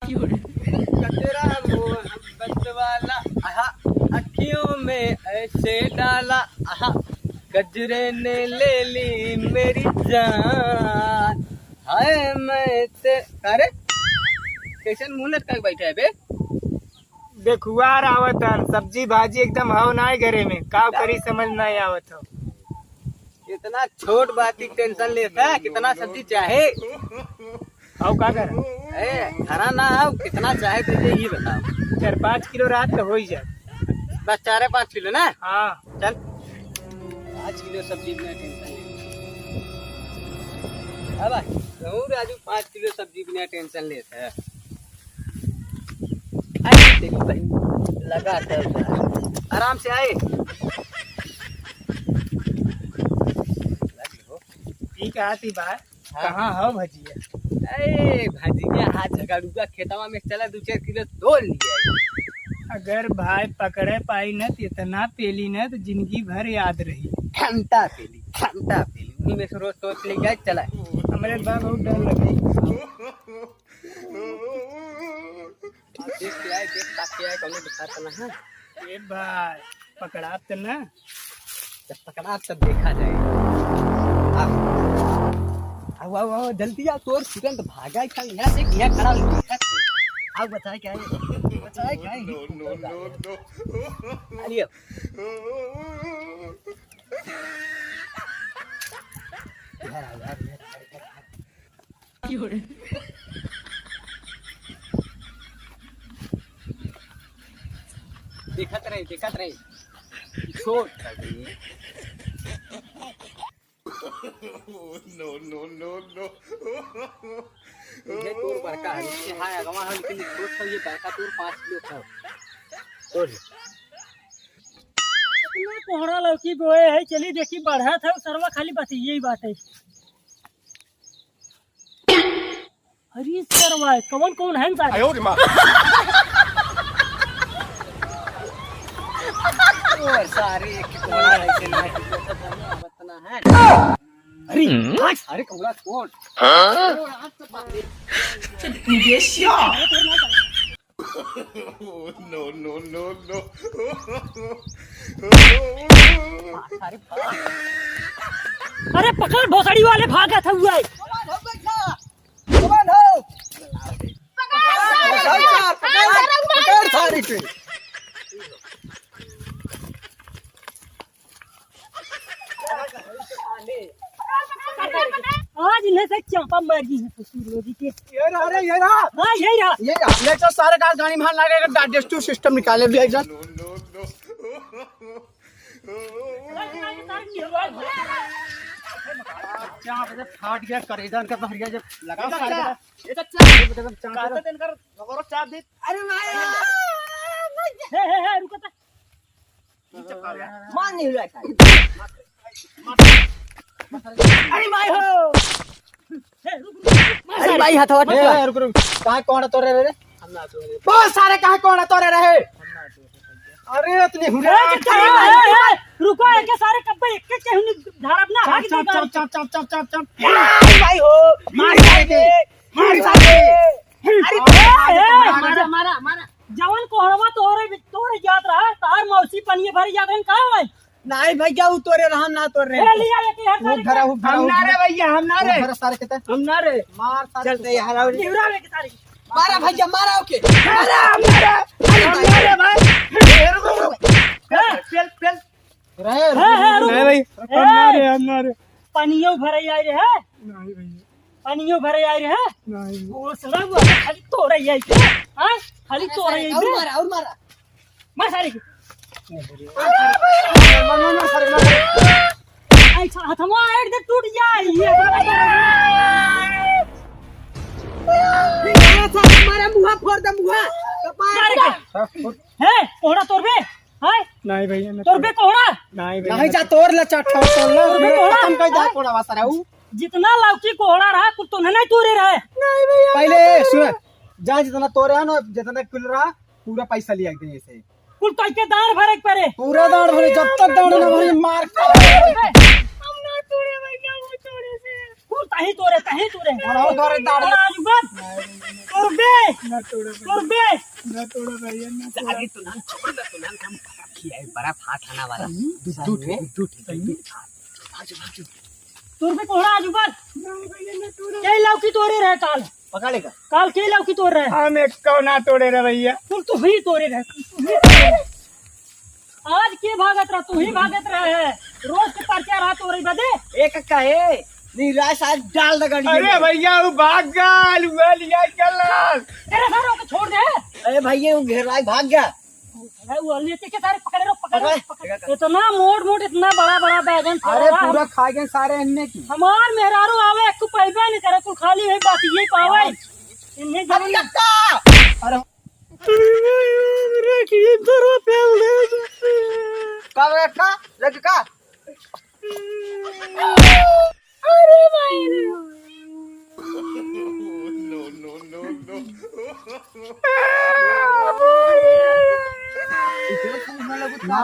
तेरा मोहब्बत वाला आहा अखियों में ऐसे डाला आहा गजरे ने ले ली मेरी जान हाय मैं ते अरे कैसन मुंह लटका बैठा है बे देखुआर आवत हन सब्जी भाजी एकदम हव ना घरे में का करी समझ ना आवत हो। इतना छोट बात की टेंशन लेता है कितना सब्जी चाहे आओ का कर हरा ना आओ कितना चाहे तुझे ये बताओ 4-5 किलो रात तो हो ही जाए बस 4-5 किलो ना हाँ चल 5 किलो सब्जी बिना टेंशन अब कहूँ राजू 5 किलो सब्जी बिना टेंशन लेता है लगा आराम से आए ठीक आती बात कहाँ हो भजिया अरे भजिया हाथ झगड़ूगा खेतवा में चला 2-4 किलो तोड़ लिया अगर भाई पकड़े पाई न तो इतना पेली न तो जिंदगी भर याद रही घंटा पेली उन्हीं में से रोज सोच ले गया चला हमारे बाप बहुत डर लगे देख के आए देख ताकि आए कौन दिखाता ना है ए भाई पकड़ा तो ना जब पकड़ा तब देखा जाएगा आओ जल्दी आ तोर तुरंत भागा ही खाली यहाँ से यहाँ खड़ा हो आओ बताए क्या है बताए क्या है अरे देखत रहे छोड़ ये तोर बड़का है इससे हाय अगवा हम लेकिन छोड़ सब ये बड़का तोर 5 किलो था तोड़ इतना कोहरा लौकी बोए है चली देखी बढ़ा था सरवा खाली बस यही बात है। अरे सरवा कौन कौन है सारे और सारे एक कोना ऐसे ना बतना है अरे कौड़ा कौन नो अरे पकड़ भोसड़ी वाले भागा था हुआ है आज इन्हें से चंपा मर गई है ससुर जी के ये रहा हां यही रहा ले चल सारे का गाड़ी में लगेगा डाइजेस्टिव सिस्टम निकाले भी एक फाट गया करेजन का भर गया जब लगा ये चाचा दिन कर नगरो चाप दे अरे हे रुको तो मान नहीं रहा अरे भाई हो अरे भाई हथवा रुक कहां कौन है तोरे रे हम ना तोरे बहुत सारे कहां कौन है तोरे रहे अरे इतने हुरे रुको के सारे कब्बे एक के हुनी धार अपना चप भाई हो मार सारे अरे मारा जवन कोहरवा तोरे जात रहा तार मौसी पनिए भरी जात है का होय नहीं भैया वो तोरे रहा ना तोरे ले लिया लेके हट हम ना रे भैया हम ना रे सारे कहते हम ना रे मार सारे चलते हराव निवरा के सारे मारा भैया मारा ओके अरे भाई पेल रहे नहीं भाई हम ना रे पनियो भरे आई रे है नहीं भैया पनियो भरे आई रे है नहीं वो सड़क खाली तोड़े आई के हां खाली तोड़े आई और मारा मार सारे की ऐसा हथवा ऐड दे टूट जाए मारा मुहा फोड़ दे मुहा है कोहड़ा तोड़बे हाय नहीं भैया तोड़बे कोहड़ा नहीं भैया नहीं जा तोड़ ले चट्टा तोड़ ले खत्म कर जा कोड़ा वासरा हूं जितना लौकी कोहड़ा रहा कुछ तो नहीं तोड़े रहे नहीं भैया पहले सुन जा जितना तोड़े है ना जितना कुल रहा पूरा पैसा लिया दे ऐसे कुल तो के दांड भरे पड़े पूरा दांड भरे जब तक दांड ना भरे मार हम ना तोड़े भैया वो तोड़े से तू तही तोरे और धरे दाढ़ी आज बस तुरबे ना तोड़े तुरबे ना तोड़े भैया ना आगे तो नाम छोड़ दे तो नाम काम खिया बड़ा फाट आना वाला दूध तुरबे कोहड़ा आज बस के लौकी तोरे रहे काल पकड़ेगा काल के लौकी तोड़ रहे हम एक को ना तोड़े रे भैया तू ही तोरे रहे आज के भागत रहा तू ही भागत रहे है रोज के पर्चा रहा तोरे बदे एक कहे नीला साथ डाल दे गाड़ी अरे भैया वो भाग गल वो लिया चल तेरे सारों को छोड़ दे अरे भैया वो घेरवाई भाग गया वो लेते के सारे पकड़े इतना मोट इतना बड़ा बैगन था अरे पूरा खा गए सारे अन्ने की हमार मेहरारू आवे एक पैबा नहीं करे कुल खाली है बात ये पावे इन्हें जमीन अरे रखिए दरो पेल दे कब रखा लटका अरे भाई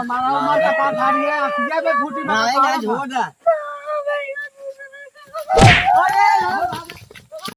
मारा मारा का खा रही है अखिया पे फूटी नहीं ना छोड़ दे